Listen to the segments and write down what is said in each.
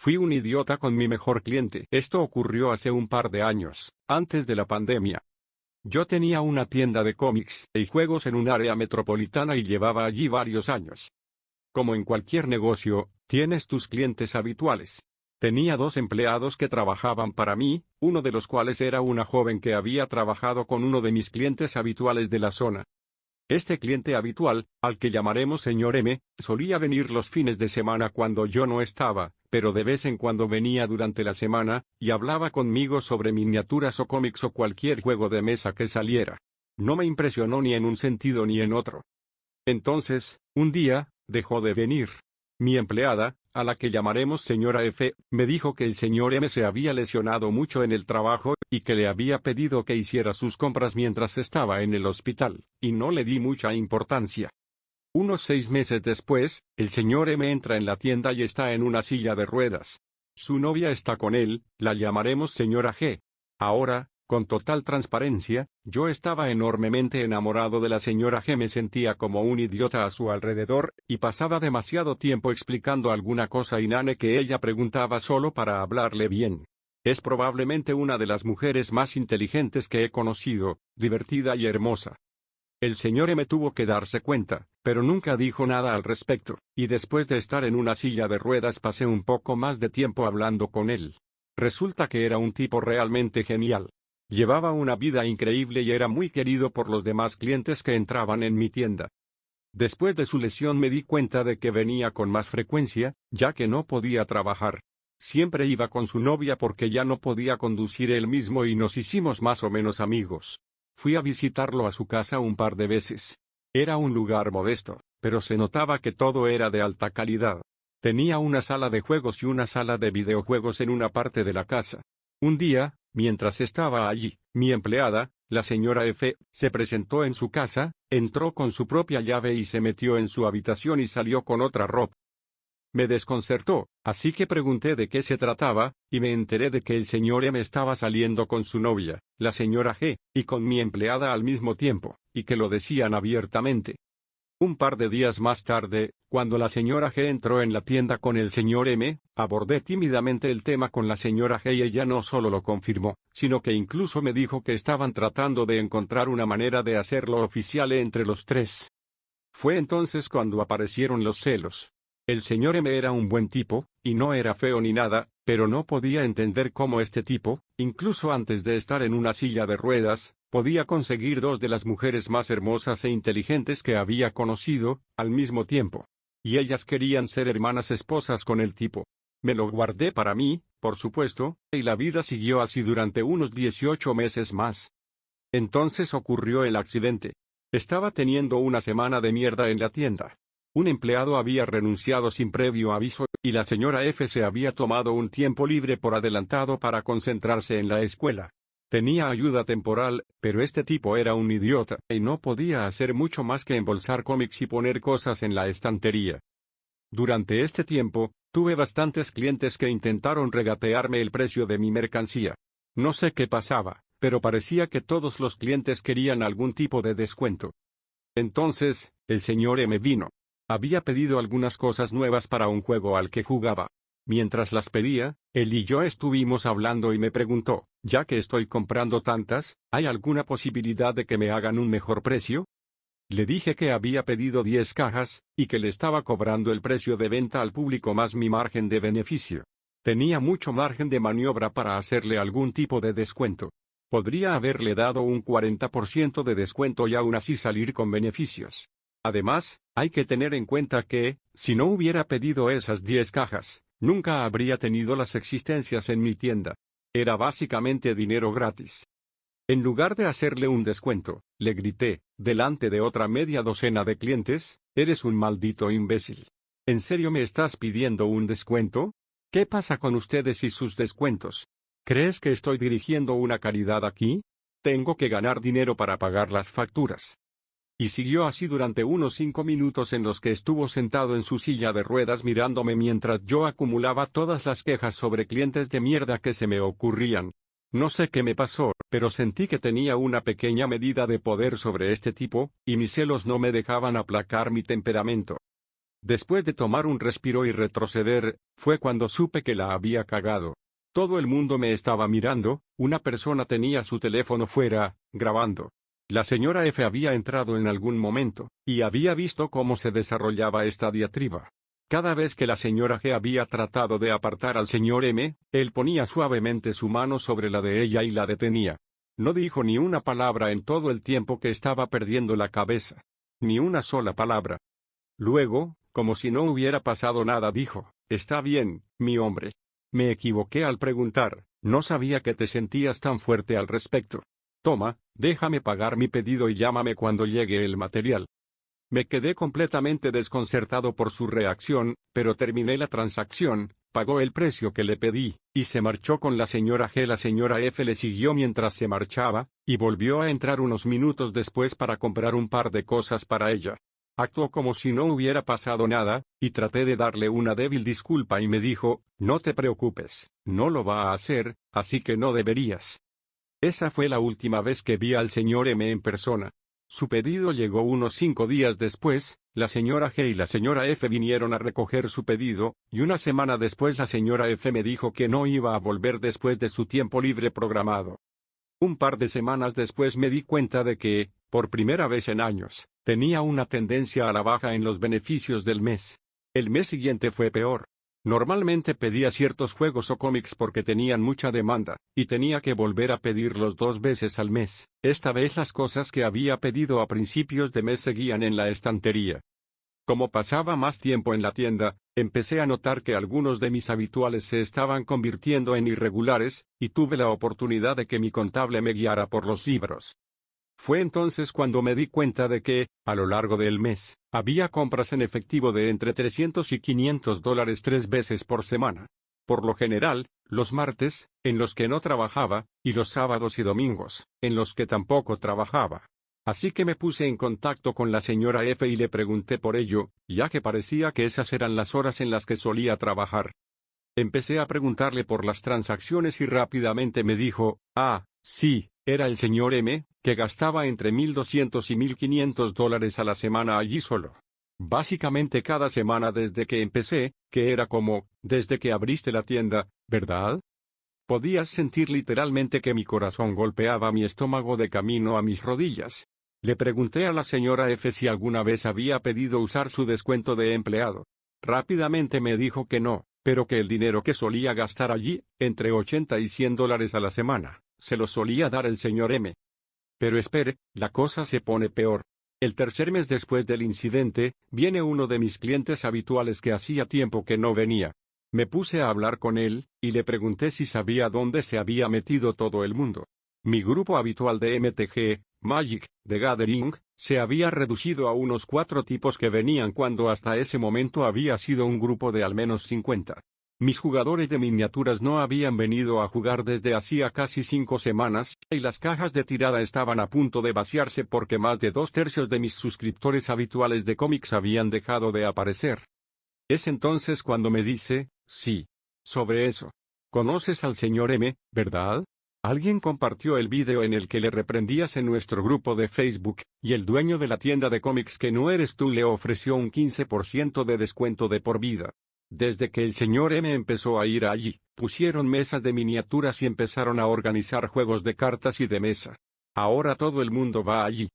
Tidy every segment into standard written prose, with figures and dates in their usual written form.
Fui un idiota con mi mejor cliente. Esto ocurrió hace un par de años, antes de la pandemia. Yo tenía una tienda de cómics y juegos en un área metropolitana y llevaba allí varios años. Como en cualquier negocio, tienes tus clientes habituales. Tenía 2 empleados que trabajaban para mí, uno de los cuales era una joven que había trabajado con uno de mis clientes habituales de la zona. Este cliente habitual, al que llamaremos señor M, solía venir los fines de semana cuando yo no estaba, pero de vez en cuando venía durante la semana, y hablaba conmigo sobre miniaturas o cómics o cualquier juego de mesa que saliera. No me impresionó ni en un sentido ni en otro. Entonces, un día, dejó de venir. Mi empleada, a la que llamaremos señora F, me dijo que el señor M se había lesionado mucho en el trabajo, y que le había pedido que hiciera sus compras mientras estaba en el hospital, y no le di mucha importancia. Unos 6 meses después, el señor M entra en la tienda y está en una silla de ruedas. Su novia está con él, la llamaremos señora G. Ahora, con total transparencia, yo estaba enormemente enamorado de la señora G. Me sentía como un idiota a su alrededor, y pasaba demasiado tiempo explicando alguna cosa inane que ella preguntaba solo para hablarle bien. Es probablemente una de las mujeres más inteligentes que he conocido, divertida y hermosa. El señor M tuvo que darse cuenta, pero nunca dijo nada al respecto, y después de estar en una silla de ruedas pasé un poco más de tiempo hablando con él. Resulta que era un tipo realmente genial. Llevaba una vida increíble y era muy querido por los demás clientes que entraban en mi tienda. Después de su lesión me di cuenta de que venía con más frecuencia, ya que no podía trabajar. Siempre iba con su novia porque ya no podía conducir él mismo y nos hicimos más o menos amigos. Fui a visitarlo a su casa un par de veces. Era un lugar modesto, pero se notaba que todo era de alta calidad. Tenía una sala de juegos y una sala de videojuegos en una parte de la casa. Un día, mientras estaba allí, mi empleada, la señora F, se presentó en su casa, entró con su propia llave y se metió en su habitación y salió con otra ropa. Me desconcertó, así que pregunté de qué se trataba, y me enteré de que el señor M estaba saliendo con su novia, la señora G, y con mi empleada al mismo tiempo, y que lo decían abiertamente. Un par de días más tarde, cuando la señora G entró en la tienda con el señor M, abordé tímidamente el tema con la señora G y ella no solo lo confirmó, sino que incluso me dijo que estaban tratando de encontrar una manera de hacerlo oficial entre los tres. Fue entonces cuando aparecieron los celos. El señor M era un buen tipo, y no era feo ni nada, pero no podía entender cómo este tipo, incluso antes de estar en una silla de ruedas, podía conseguir 2 de las mujeres más hermosas e inteligentes que había conocido, al mismo tiempo. Y ellas querían ser hermanas esposas con el tipo. Me lo guardé para mí, por supuesto, y la vida siguió así durante unos 18 meses más. Entonces ocurrió el accidente. Estaba teniendo una semana de mierda en la tienda. Un empleado había renunciado sin previo aviso, y la señora F se había tomado un tiempo libre por adelantado para concentrarse en la escuela. Tenía ayuda temporal, pero este tipo era un idiota, y no podía hacer mucho más que embolsar cómics y poner cosas en la estantería. Durante este tiempo, tuve bastantes clientes que intentaron regatearme el precio de mi mercancía. No sé qué pasaba, pero parecía que todos los clientes querían algún tipo de descuento. Entonces, el señor M vino. Había pedido algunas cosas nuevas para un juego al que jugaba. Mientras las pedía, él y yo estuvimos hablando y me preguntó, ya que estoy comprando tantas, ¿hay alguna posibilidad de que me hagan un mejor precio? Le dije que había pedido 10 cajas, y que le estaba cobrando el precio de venta al público más mi margen de beneficio. Tenía mucho margen de maniobra para hacerle algún tipo de descuento. Podría haberle dado un 40% de descuento y aún así salir con beneficios. Además, hay que tener en cuenta que, si no hubiera pedido esas 10 cajas, nunca habría tenido las existencias en mi tienda. Era básicamente dinero gratis. En lugar de hacerle un descuento, le grité, delante de otra media docena de clientes, «Eres un maldito imbécil. ¿En serio me estás pidiendo un descuento? ¿Qué pasa con ustedes y sus descuentos? ¿Crees que estoy dirigiendo una caridad aquí? Tengo que ganar dinero para pagar las facturas». Y siguió así durante unos 5 minutos en los que estuvo sentado en su silla de ruedas mirándome mientras yo acumulaba todas las quejas sobre clientes de mierda que se me ocurrían. No sé qué me pasó, pero sentí que tenía una pequeña medida de poder sobre este tipo, y mis celos no me dejaban aplacar mi temperamento. Después de tomar un respiro y retroceder, fue cuando supe que la había cagado. Todo el mundo me estaba mirando, una persona tenía su teléfono fuera, grabando. La señora F había entrado en algún momento, y había visto cómo se desarrollaba esta diatriba. Cada vez que la señora G había tratado de apartar al señor M, él ponía suavemente su mano sobre la de ella y la detenía. No dijo ni una palabra en todo el tiempo que estaba perdiendo la cabeza. Ni una sola palabra. Luego, como si no hubiera pasado nada, dijo: «Está bien, mi hombre. Me equivoqué al preguntar, no sabía que te sentías tan fuerte al respecto. Toma, déjame pagar mi pedido y llámame cuando llegue el material». Me quedé completamente desconcertado por su reacción, pero terminé la transacción, pagó el precio que le pedí, y se marchó con la señora G. La señora F le siguió mientras se marchaba, y volvió a entrar unos minutos después para comprar un par de cosas para ella. Actuó como si no hubiera pasado nada, y traté de darle una débil disculpa y me dijo: «No te preocupes, no lo va a hacer, así que no deberías». Esa fue la última vez que vi al señor M en persona. Su pedido llegó unos 5 días después, la señora G y la señora F vinieron a recoger su pedido, y una semana después la señora F me dijo que no iba a volver después de su tiempo libre programado. Un par de semanas después me di cuenta de que, por primera vez en años, tenía una tendencia a la baja en los beneficios del mes. El mes siguiente fue peor. Normalmente pedía ciertos juegos o cómics porque tenían mucha demanda, y tenía que volver a pedirlos 2 veces al mes. Esta vez las cosas que había pedido a principios de mes seguían en la estantería. Como pasaba más tiempo en la tienda, empecé a notar que algunos de mis habituales se estaban convirtiendo en irregulares, y tuve la oportunidad de que mi contable me guiara por los libros. Fue entonces cuando me di cuenta de que, a lo largo del mes, había compras en efectivo de entre $300 y $500 3 veces por semana. Por lo general, los martes, en los que no trabajaba, y los sábados y domingos, en los que tampoco trabajaba. Así que me puse en contacto con la señora F y le pregunté por ello, ya que parecía que esas eran las horas en las que solía trabajar. Empecé a preguntarle por las transacciones y rápidamente me dijo: «Ah, sí, era el señor M, que gastaba entre $1,200 y $1,500 a la semana allí solo. Básicamente cada semana desde que empecé, que era como, desde que abriste la tienda, ¿verdad?». Podías sentir literalmente que mi corazón golpeaba mi estómago de camino a mis rodillas. Le pregunté a la señora F si alguna vez había pedido usar su descuento de empleado. Rápidamente me dijo que no, pero que el dinero que solía gastar allí, entre $80 y $100 a la semana, se lo solía dar el señor M. Pero espere, la cosa se pone peor. El tercer mes después del incidente, viene uno de mis clientes habituales que hacía tiempo que no venía. Me puse a hablar con él, y le pregunté si sabía dónde se había metido todo el mundo. Mi grupo habitual de MTG, Magic, The Gathering, se había reducido a unos 4 tipos que venían cuando hasta ese momento había sido un grupo de al menos 50. Mis jugadores de miniaturas no habían venido a jugar desde hacía casi 5 semanas, y las cajas de tirada estaban a punto de vaciarse porque más de 2/3 de mis suscriptores habituales de cómics habían dejado de aparecer. Es entonces cuando me dice: «Sí. Sobre eso. Conoces al señor M, ¿verdad? Alguien compartió el video en el que le reprendías en nuestro grupo de Facebook, y el dueño de la tienda de cómics que no eres tú le ofreció un 15% de descuento de por vida». Desde que el señor M empezó a ir allí, pusieron mesas de miniaturas y empezaron a organizar juegos de cartas y de mesa. Ahora todo el mundo va allí.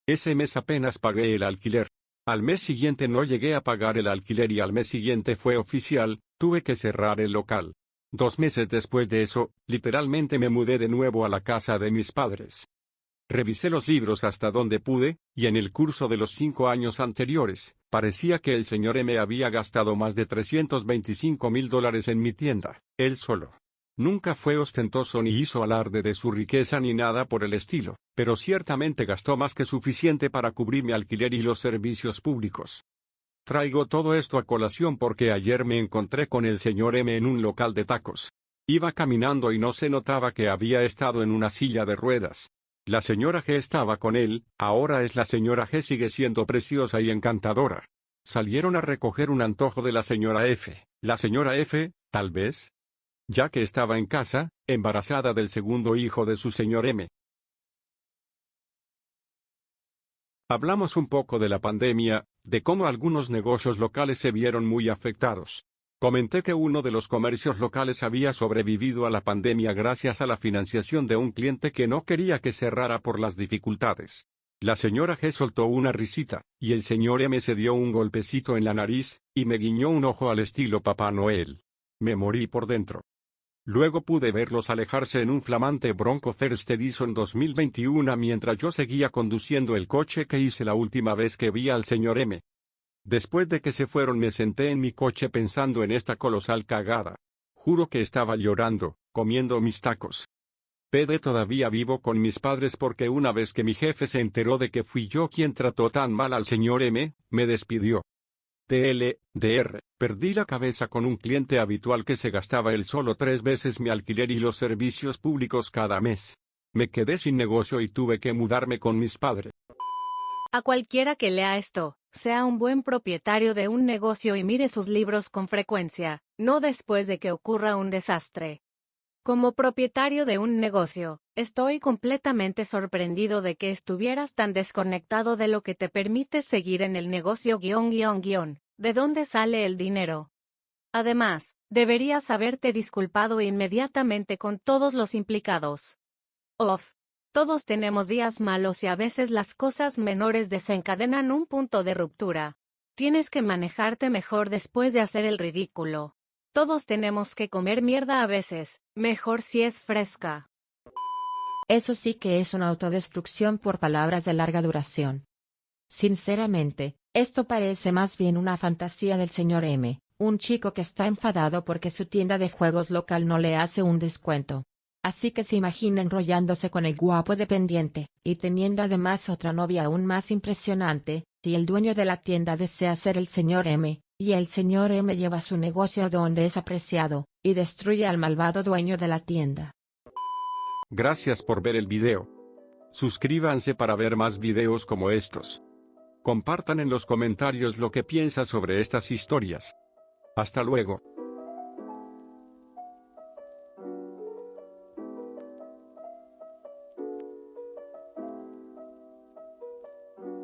Ese mes apenas pagué el alquiler. Al mes siguiente no llegué a pagar el alquiler y al mes siguiente fue oficial, tuve que cerrar el local. 2 meses después de eso, literalmente me mudé de nuevo a la casa de mis padres. Revisé los libros hasta donde pude, y en el curso de los 5 años anteriores, parecía que el señor M había gastado más de $325,000 en mi tienda, él solo. Nunca fue ostentoso ni hizo alarde de su riqueza ni nada por el estilo, pero ciertamente gastó más que suficiente para cubrir mi alquiler y los servicios públicos. Traigo todo esto a colación porque ayer me encontré con el señor M en un local de tacos. Iba caminando y no se notaba que había estado en una silla de ruedas. La señora G estaba con él, ahora es la señora G, sigue siendo preciosa y encantadora. Salieron a recoger un antojo de la señora F. La señora F, tal vez, ya que estaba en casa, embarazada del segundo hijo de su señor M. Hablamos un poco de la pandemia, de cómo algunos negocios locales se vieron muy afectados. Comenté que uno de los comercios locales había sobrevivido a la pandemia gracias a la financiación de un cliente que no quería que cerrara por las dificultades. La señora G soltó una risita, y el señor M se dio un golpecito en la nariz, y me guiñó un ojo al estilo Papá Noel. Me morí por dentro. Luego pude verlos alejarse en un flamante Bronco First Edition 2021 mientras yo seguía conduciendo el coche que hice la última vez que vi al señor M. Después de que se fueron me senté en mi coche pensando en esta colosal cagada. Juro que estaba llorando, comiendo mis tacos. PD todavía vivo con mis padres porque una vez que mi jefe se enteró de que fui yo quien trató tan mal al señor M, me despidió. TLDR, perdí la cabeza con un cliente habitual que se gastaba él solo 3 veces mi alquiler y los servicios públicos cada mes. Me quedé sin negocio y tuve que mudarme con mis padres. A cualquiera que lea esto, sea un buen propietario de un negocio y mire sus libros con frecuencia, no después de que ocurra un desastre. Como propietario de un negocio, estoy completamente sorprendido de que estuvieras tan desconectado de lo que te permite seguir en el negocio ¿de dónde sale el dinero? Además, deberías haberte disculpado inmediatamente con todos los implicados. Todos tenemos días malos y a veces las cosas menores desencadenan un punto de ruptura. Tienes que manejarte mejor después de hacer el ridículo. Todos tenemos que comer mierda a veces, mejor si es fresca. Eso sí que es una autodestrucción por palabras de larga duración. Sinceramente, esto parece más bien una fantasía del señor M, un chico que está enfadado porque su tienda de juegos local no le hace un descuento. Así que se imagina enrollándose con el guapo dependiente, y teniendo además otra novia aún más impresionante, si el dueño de la tienda desea ser el señor M, y el señor M lleva su negocio donde es apreciado, y destruye al malvado dueño de la tienda. Gracias por ver el video. Suscríbanse para ver más videos como estos. Compartan en los comentarios lo que piensan sobre estas historias. Hasta luego.